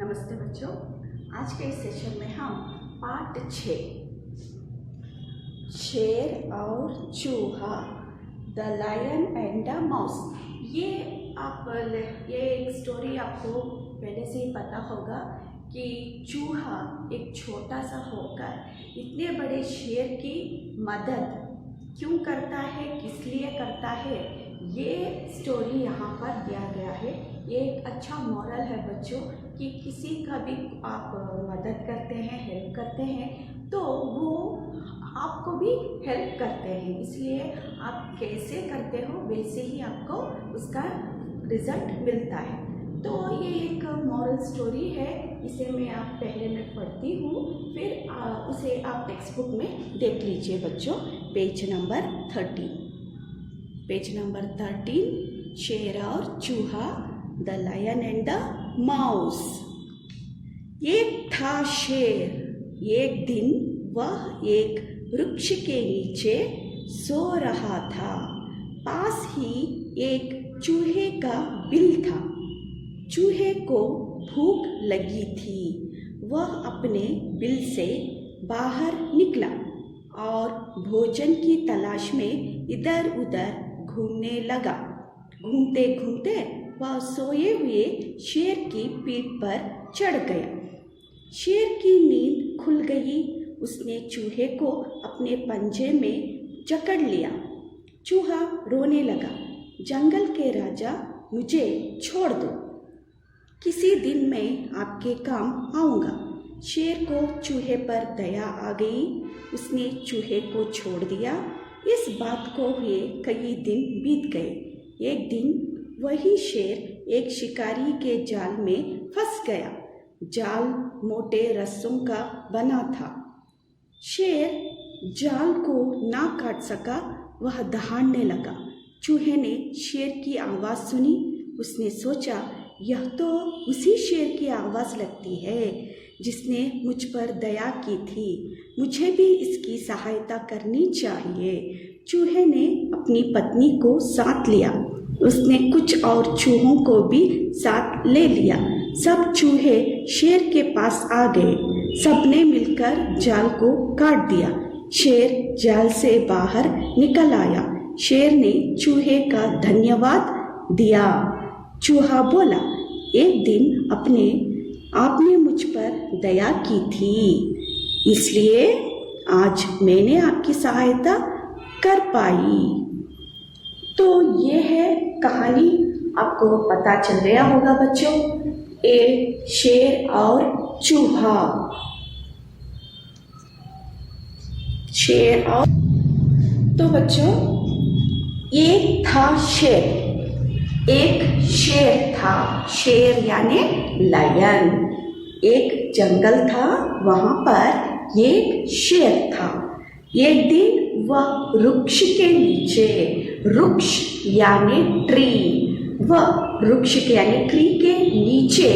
नमस्ते बच्चों, आज के इस सेशन में हम पार्ट 6 शेर और चूहा, the lion and the mouse. ये एक स्टोरी आपको पहले से ही पता होगा कि चूहा एक छोटा सा होकर इतने बड़े शेर की मदद क्यों करता है, किस लिए करता है, ये स्टोरी यहाँ पर दिया गया है। ये एक अच्छा मॉरल है बच्चों कि किसी का भी आप मदद करते हैं, हेल्प करते हैं तो वो आपको भी हेल्प करते हैं। इसलिए आप कैसे करते हो वैसे ही आपको उसका रिजल्ट मिलता है। तो ये एक मॉरल स्टोरी है, इसे मैं पढ़ती हूँ, फिर उसे आप टेक्स्ट बुक में देख लीजिए बच्चों। पेज नंबर 13, शेर और चूहा, the lion and the mouse. एक था शेर, एक दिन वह एक वृक्ष के नीचे सो रहा था। पास ही एक चूहे का बिल था। चूहे को भूख लगी थी। वह अपने बिल से बाहर निकला और भोजन की तलाश में इधर उधर घूमने लगा। घूमते घूमते वह सोए हुए शेर की पीठ पर चढ़ गया। शेर की नींद खुल गई। उसने चूहे को अपने पंजे में जकड़ लिया। चूहा रोने लगा, जंगल के राजा, मुझे छोड़ दो, किसी दिन मैं आपके काम आऊँगा। शेर को चूहे पर दया आ गई। उसने चूहे को छोड़ दिया। इस बात को हुए कई दिन बीत गए। एक दिन वही शेर एक शिकारी के जाल में फंस गया। जाल मोटे रस्सों का बना था। शेर जाल को ना काट सका, वह दहाड़ने लगा। चूहे ने शेर की आवाज़ सुनी। उसने सोचा, यह तो उसी शेर की आवाज़ लगती है जिसने मुझ पर दया की थी। मुझे भी इसकी सहायता करनी चाहिए। चूहे ने अपनी पत्नी को साथ लिया। उसने कुछ और चूहों को भी साथ ले लिया। सब चूहे शेर के पास आ गए। सबने मिलकर जाल को काट दिया। शेर जाल से बाहर निकल आया। शेर ने चूहे का धन्यवाद दिया। चूहा बोला, एक दिन आपने मुझ पर दया की थी, इसलिए आज मैंने आपकी सहायता कर पाई। तो ये है कहानी, आपको पता चल गया होगा बच्चों, एक शेर और चूहा। शेर और तो बच्चों, एक था शेर, एक शेर था। शेर यानी लायन। एक जंगल था, वहां पर एक शेर था। एक दिन वह वृक्ष के नीचे, वृक्ष यानी ट्री, वह वृक्ष के यानी ट्री के नीचे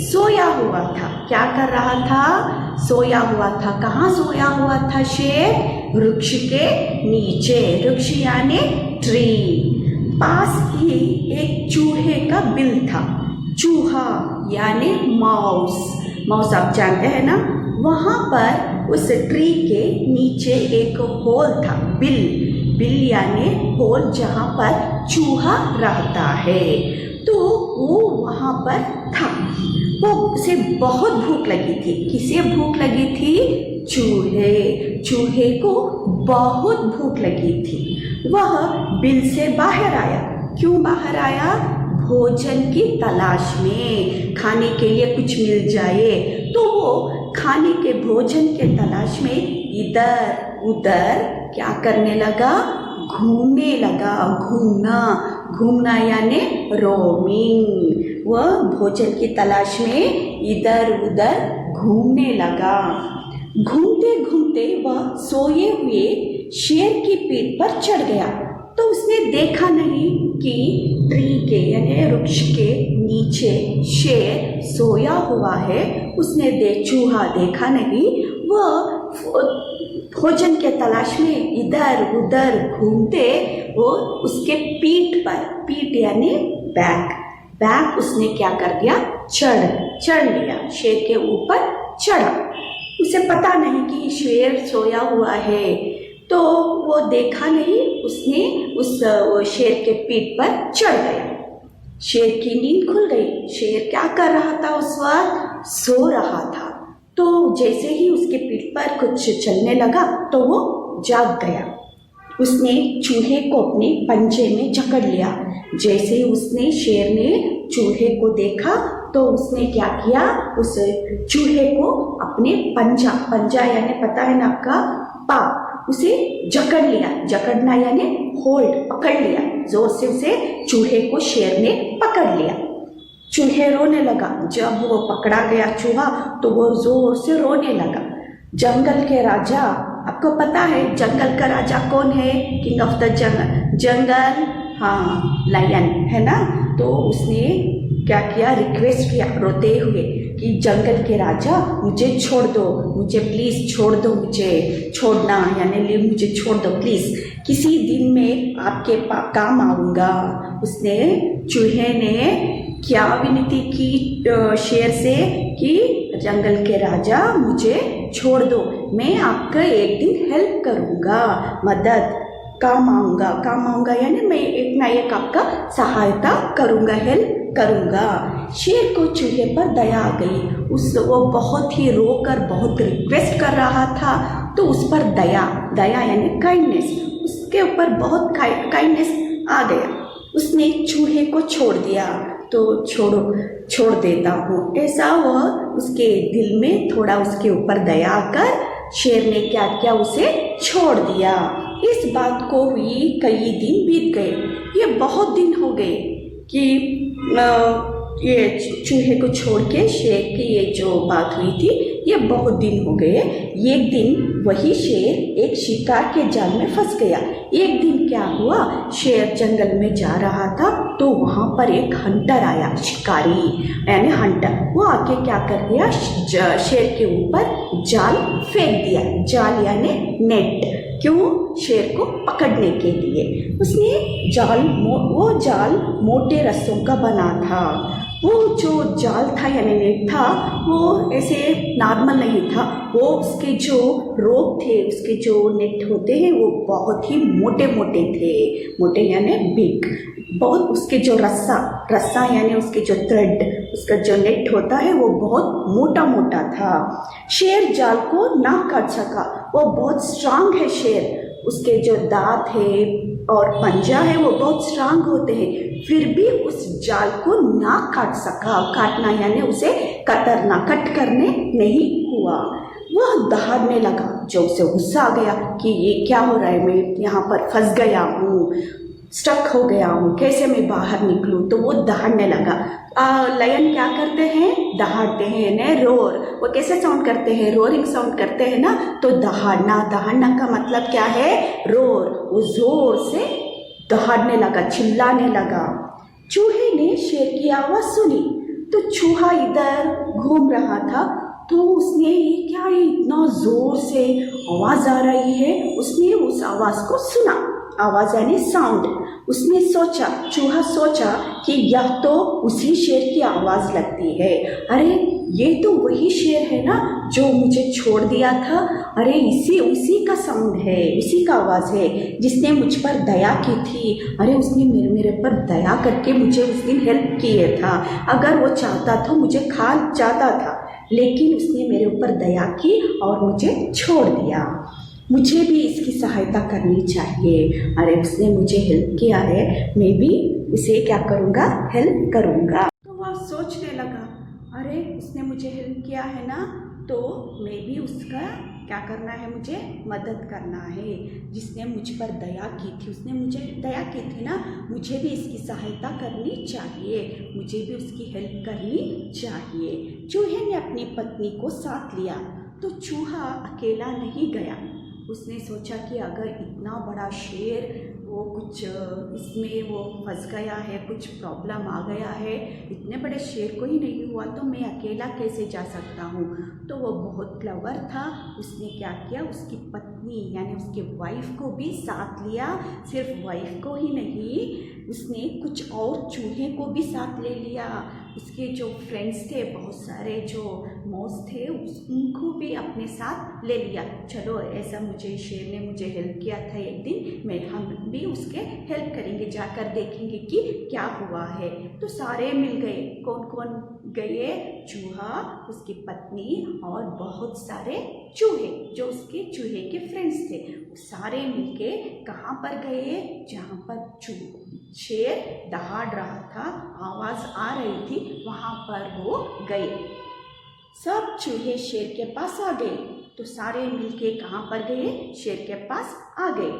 सोया हुआ था। क्या कर रहा था? सोया हुआ था। कहाँ सोया हुआ था शेर? वृक्ष के नीचे। वृक्ष यानी ट्री। पास ही एक चूहे का बिल था। चूहा यानी माउस। माउस आप जानते हैं ना? वहाँ पर उस ट्री के नीचे एक होल था, बिल यानी होल, जहाँ पर चूहा रहता है। तो वो वहाँ पर था। उसे बहुत भूख लगी थी। किसे भूख लगी थी? चूहे को बहुत भूख लगी थी। वह बिल से बाहर आया। क्यों बाहर आया? भोजन की तलाश में, खाने के लिए कुछ मिल जाए। तो वो खाने के भोजन के तलाश में इधर उधर क्या करने लगा? घूमने लगा। घूमना यानी रोमिंग। वह भोजन की तलाश में इधर उधर घूमने लगा। घूमते घूमते वह सोए हुए शेर की पीठ पर चढ़ गया। तो उसने देखा नहीं कि ट्री के यानी वृक्ष के नीचे शेर सोया हुआ है। चूहा देखा नहीं। वह भोजन के तलाश में इधर उधर घूमते वो उसके पीठ यानी बैक उसने क्या कर दिया? चढ़ लिया, शेर के ऊपर चढ़ा। उसे पता नहीं कि शेर सोया हुआ है, तो वो देखा नहीं, उसने वो शेर के पीठ पर चढ़ गया। शेर की नींद खुल गई। शेर क्या कर रहा था उस वक्त? सो रहा था। तो जैसे ही उसके पीठ पर कुछ चलने लगा तो वो जाग गया। उसने चूहे को अपने पंजे में जकड़ लिया। जैसे ही उसने शेर ने चूहे को देखा तो उसने क्या किया, उस चूहे को अपने पंजा यानी पता है ना आपका, पाँव, उसे जकड़ लिया। जकड़ना यानी होल्ड, पकड़ लिया। जोर से उसे चूहे को शेर ने पकड़ लिया। चूहे रोने लगा। जब वो पकड़ा गया चूहा तो वो जोर से रोने लगा। जंगल के राजा, आपको पता है जंगल का राजा कौन है? किंग ऑफ द जंगल, हाँ, लायन है ना। तो उसने क्या किया, रिक्वेस्ट किया रोते हुए कि जंगल के राजा मुझे छोड़ दो, मुझे प्लीज़ छोड़ दो, मुझे छोड़ना यानी मुझे छोड़ दो प्लीज़, किसी दिन में आपके काम आऊँगा। उसने, चूहे ने क्या विनती की शेर से कि जंगल के राजा मुझे छोड़ दो, मैं आपका एक दिन हेल्प करूँगा, मदद, काम आऊँगा यानी मैं एक ना एक आपका सहायता करूँगा, हेल्प करूँगा। शेर को चूहे पर दया आ गई। वो बहुत ही रोकर बहुत रिक्वेस्ट कर रहा था, तो उस पर दया यानी काइंडनेस, उसके ऊपर बहुत काइंडनेस आ गया। उसने चूहे को छोड़ दिया। तो छोड़ देता हूँ, ऐसा वह उसके दिल में थोड़ा उसके ऊपर दया कर शेर ने क्या किया, उसे छोड़ दिया। इस बात को हुई कई दिन बीत गए। ये बहुत दिन हो गए कि ये चूहे को छोड़ के शेर की ये जो बात हुई थी, ये बहुत दिन हो गए। एक दिन वही शेर एक शिकार के जाल में फंस गया। एक दिन क्या हुआ, शेर जंगल में जा रहा था तो वहाँ पर एक हंटर आया, शिकारी यानी हंटर। वो आके क्या कर दिया, शेर के ऊपर जाल फेंक दिया। जाल यानी नेट, क्यों? शेर को पकड़ने के लिए। उसने वो जाल मोटे रस्सों का बना था। वो जो जाल था यानी नेट था, वो ऐसे नॉर्मल नहीं था। वो उसके जो रोप थे, उसके जो नेट होते हैं, वो बहुत ही मोटे थे। मोटे यानी बिग। बहुत उसके जो रस्सा यानी उसके जो थ्रेड, उसका जो नेट होता है, वो बहुत मोटा था। शेर जाल को ना काट सका। वो बहुत स्ट्रांग है शेर। उसके जो दांत है और पंजा है वो बहुत स्ट्रांग होते हैं, फिर भी उस जाल को ना काट सका। काटना यानी उसे कतरना, कट करने नहीं हुआ। वह दहाड़ने लगा। जो उसे गुस्सा आ गया कि ये क्या हो रहा है, मैं यहाँ पर फंस गया हूँ, स्टक हो गया हूँ, कैसे मैं बाहर निकलूँ। तो वो दहाड़ने लगा। लायन क्या करते हैं, दहाड़ते हैं ने रोर। वो कैसे साउंड करते हैं, रोरिंग साउंड करते हैं ना। तो दहाड़ना का मतलब क्या है, रोर। वो जोर से दहाड़ने लगा, चिल्लाने लगा। चूहे ने शेर की आवाज़ सुनी तो चूहा इधर घूम रहा था। तो उसने, ये क्या है, इतना जोर से आवाज़ आ रही है। उसने उस आवाज़ को सुना। आवाज़ यानी साउंड। उसने सोचा, चूहा सोचा कि यह तो उसी शेर की आवाज़ लगती है। अरे ये तो वही शेर है ना जो मुझे छोड़ दिया था। अरे उसी का साउंड है, उसी का आवाज़ है जिसने मुझ पर दया की थी। अरे उसने मेरे पर दया करके मुझे उस दिन हेल्प किया था। अगर वो चाहता तो मुझे खा जाता था, लेकिन उसने मेरे ऊपर दया की और मुझे छोड़ दिया। मुझे भी इसकी सहायता करनी चाहिए। अरे उसने मुझे हेल्प किया है, मैं भी उसे क्या करूँगा, हेल्प करूँगा। तो वह सोचने लगा, अरे उसने मुझे हेल्प किया है ना, तो मैं भी उसका क्या करना है, मुझे मदद करना है। जिसने मुझ पर दया की थी, उसने मुझे दया की थी ना, मुझे भी इसकी सहायता करनी चाहिए, मुझे भी उसकी हेल्प करनी चाहिए। चूहे ने अपनी पत्नी को साथ लिया। तो चूहा अकेला नहीं गया। उसने सोचा कि अगर इतना बड़ा शेर वो कुछ इसमें वो फंस गया है, कुछ प्रॉब्लम आ गया है, इतने बड़े शेर को ही नहीं हुआ तो मैं अकेला कैसे जा सकता हूँ। तो वो बहुत क्लेवर था। उसने क्या किया, उसकी पत्नी यानी उसके वाइफ को भी साथ लिया। सिर्फ वाइफ को ही नहीं, उसने कुछ और चूहे को भी साथ ले लिया। उसके जो फ्रेंड्स थे, बहुत सारे जो मौस थे, उनको भी अपने साथ ले लिया। चलो ऐसा मुझे शेर ने मुझे हेल्प किया था एक दिन, हम भी उसके हेल्प करेंगे, जाकर देखेंगे कि क्या हुआ है। तो सारे मिल गए। कौन कौन गए? चूहा, उसकी पत्नी और बहुत सारे चूहे जो उसके चूहे के फ्रेंड्स थे। वो सारे मिलके कहाँ पर गए? जहाँ पर शेर दहाड़ रहा था, आवाज़ आ रही थी, वहाँ पर वो गए। सब चूहे शेर के पास आ गए। तो सारे मिलके कहाँ पर गए? शेर के पास आ गए।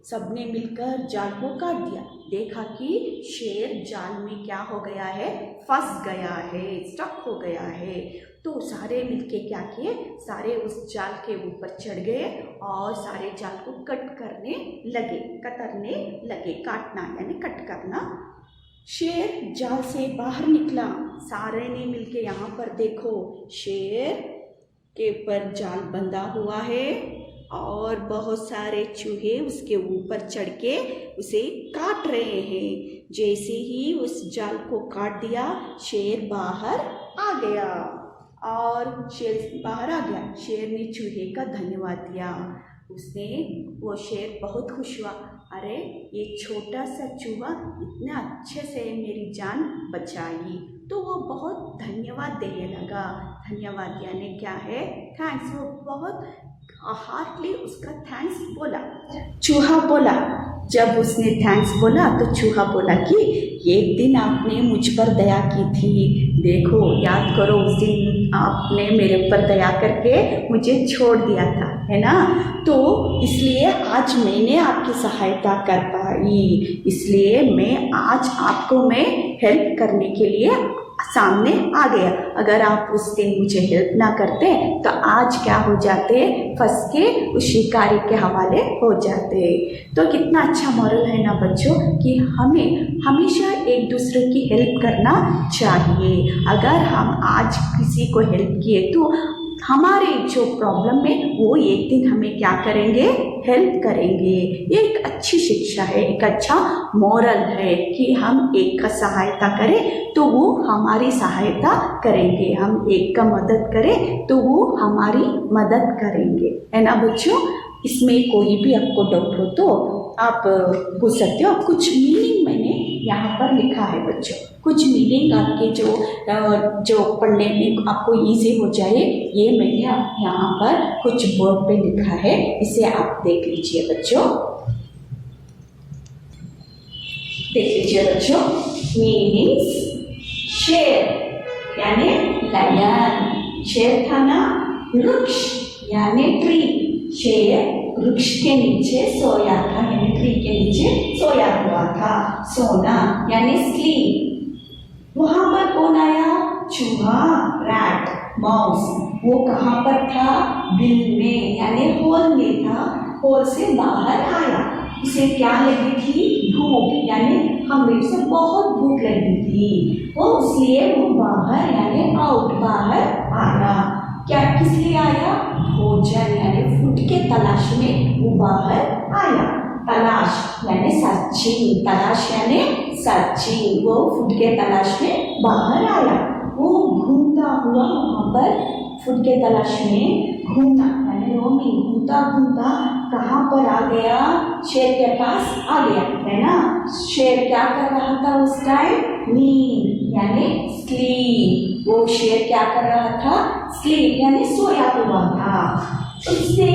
सबने मिलकर जाल को काट दिया। देखा कि शेर जाल में क्या हो गया है? फंस गया है, स्टक हो गया है। तो सारे मिलके क्या किए? सारे उस जाल के ऊपर चढ़ गए और सारे जाल को कतरने लगे। काटना यानी कट करना। शेर जाल से बाहर निकला। सारे ने मिलके यहाँ पर देखो, शेर के ऊपर जाल बंधा हुआ है और बहुत सारे चूहे उसके ऊपर चढ़ के उसे काट रहे हैं। जैसे ही उस जाल को काट दिया, शेर बाहर आ गया और शेर बाहर आ गया। शेर ने चूहे का धन्यवाद दिया। वो शेर बहुत खुश हुआ। अरे ये छोटा सा चूहा इतना अच्छे से मेरी जान बचाई। तो वो बहुत धन्यवाद देने लगा। धन्यवाद यानी क्या है? थैंक्स। वो बहुत हार्टली उसका थैंक्स बोला। चूहा बोला, जब उसने थैंक्स बोला तो चूहा बोला कि एक दिन आपने मुझ पर दया की थी, देखो याद करो, उस दिन आपने मेरे ऊपर दया करके मुझे छोड़ दिया था, है ना? तो इसलिए आज मैंने आपकी सहायता कर पाई, इसलिए मैं आज आपको हेल्प करने के लिए सामने आ गया। अगर आप उस दिन मुझे हेल्प ना करते तो आज क्या हो जाते? फंस के उस शिकारी के हवाले हो जाते। तो कितना अच्छा मॉरल है ना बच्चों, कि हमें हमेशा एक दूसरे की हेल्प करना चाहिए। अगर हम आज किसी को हेल्प किए तो हमारे जो प्रॉब्लम है वो एक दिन हमें क्या करेंगे? हेल्प करेंगे। ये एक अच्छी शिक्षा है, एक अच्छा मॉरल है कि हम एक का सहायता करें तो वो हमारी सहायता करेंगे, हम एक का मदद करें तो वो हमारी मदद करेंगे, है ना बच्चों? इसमें कोई भी आपको डाउट हो तो आप पूछ सकते हो। कुछ मीनिंग मैंने यहाँ पर लिखा है बच्चों, कुछ मीनिंग आपके जो पढ़ने में आपको इजी हो जाए, ये मैंने यहाँ पर कुछ बोर्ड पे लिखा है, इसे आप देख लीजिए बच्चों। देख लीजिए बच्चों। मीनिंग्स: शेर यानी लायन, शेर था ना। वृक्ष यानी ट्री, शेर वृक्ष के नीचे सोया था, यानी ट्री के नीचे सोया हुआ था। सोना यानी स्लीप। वहां पर कौन आया? चूहा, रैट, माउस। वो कहाँ पर था? बिल में यानी होल में था, होल से बाहर आया। उसे क्या लगी थी? भूख यानी हमें से बहुत भूख लगी थी, वो इसलिए वो बाहर यानी आउट, बाहर आया। क्या किस लिए आया? भोजन यानी फूड के तलाश में वो बाहर आया। तलाश यानी सर्चिंग, तलाश यानी सर्चिंग, वो फूड के तलाश में बाहर आया। वो घूमता हुआ वहां पर फूड के तलाश में घूमना यानी रोमिंग, घूमता घूमता कहाँ पर आ गया? शेर के पास आ गया, है ना? शेर क्या कर रहा था उस टाइम? नींद यानी स्लीप। वो शेर क्या कर रहा था? स्लीप यानी सोया हुआ था। उसने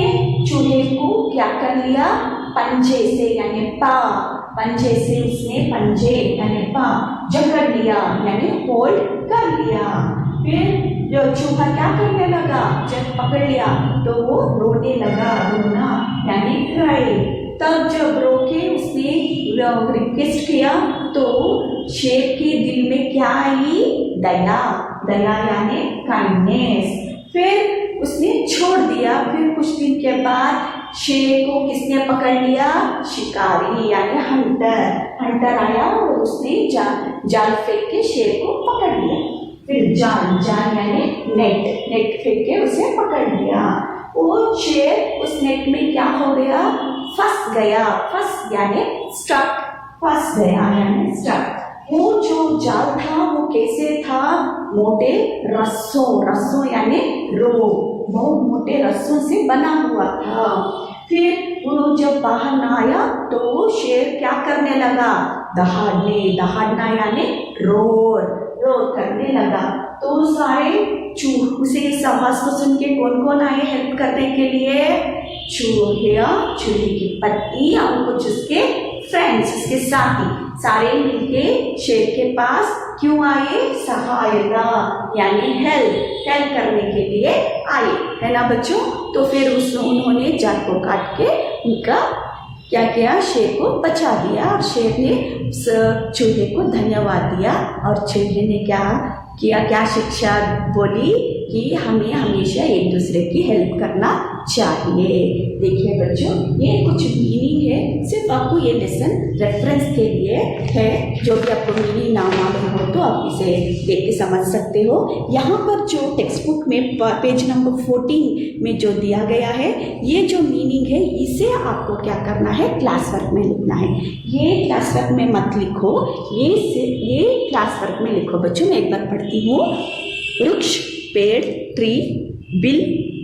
चूहे को क्या कर लिया? पंजे से यानी पंजे से उसने पंजे यानी जकड़ लिया यानी होल्ड कर लिया। फिर जो चूहा क्या करने लगा? जब पकड़ लिया तो वो रोने लगा, रोना यानी क्राई। तब जब रोके उसने रिक्वेस्ट किया तो शेर के दिल में क्या आई? दया, दया यानी काइंडनेस। फिर उसने छोड़ दिया। फिर कुछ दिन के बाद शेर को किसने पकड़ लिया? शिकारी यानी हंटर आया और उसने जाल फेंक के शेर को पकड़ लिया। फिर जाल यानी नेट फेंक के उसे पकड़ लिया। वो शेर उस नेट में क्या हो गया? फंस गया। फंस यानी स्टक, फंस गया यानी स्टक। वो जो जाल था वो कैसे था, मोटे रस्सों यानी रोप, बहुत मोटे रस्सों से बना हुआ था। फिर वो जब बाहर ना आया तो वो शेर क्या करने लगा, दहाड़ना यानी रोर करने लगा। तो सारे उसे इस आवाज को सुन के कौन कौन आए हेल्प करने के लिए, चूहे की पत्नी और कुछ उसके फ्रेंड्स, उसके साथी, सारे मिलके शेर के पास क्यों आए, सहायता यानी हेल्प करने के लिए आए, है ना बच्चों। तो फिर उन्होंने जाल को काट के उनका क्या किया, शेर को बचा दिया। और शेर ने उस चूहे को धन्यवाद दिया और चूहे ने क्या किया, क्या शिक्षा बोली कि हमें हमेशा एक दूसरे की हेल्प करना चाहिए। देखिए बच्चों, ये कुछ मीनिंग है, सिर्फ आपको ये लेसन रेफरेंस के लिए है। जो भी आपको मीनिंग ना मालूम हो तो आप इसे देख के समझ सकते हो। यहाँ पर जो टेक्स्ट बुक में पेज नंबर 14 में जो दिया गया है, ये जो मीनिंग है इसे आपको क्या करना है, क्लास वर्क में लिखना है। ये क्लास वर्क में मत लिखो, ये क्लास वर्क में लिखो। बच्चों मैं एक बार पढ़ती हूँ। वृक्ष, पेड़, ट्री, बिल,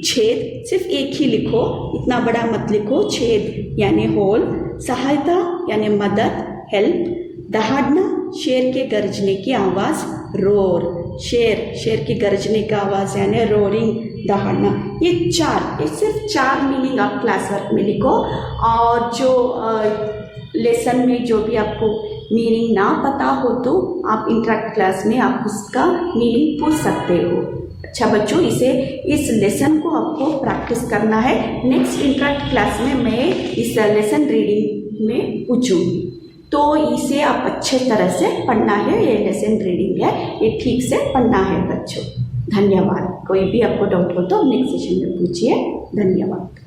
छेद, सिर्फ एक ही लिखो, इतना बड़ा मत लिखो। छेद यानी होल, सहायता यानी मदद, हेल्प, दहाड़ना शेर के गरजने की आवाज, रोर शेर के गरजने का आवाज यानी रोरिंग, दहाड़ना। ये सिर्फ 4 मीनिंग आप क्लास वर्क में लिखो। और जो लेसन में जो भी आपको मीनिंग ना पता हो तो आप इंटरेक्ट क्लास में आप उसका मीनिंग पूछ सकते हो। अच्छा बच्चों, इस लेसन को आपको प्रैक्टिस करना है। नेक्स्ट इंटरेक्ट क्लास में मैं इस लेसन रीडिंग में पूछूंगी, तो इसे आप अच्छे तरह से पढ़ना है। ये लेसन रीडिंग है, ये ठीक से पढ़ना है बच्चों। धन्यवाद। कोई भी आपको डाउट हो तो नेक्स्ट सेशन में पूछिए। धन्यवाद।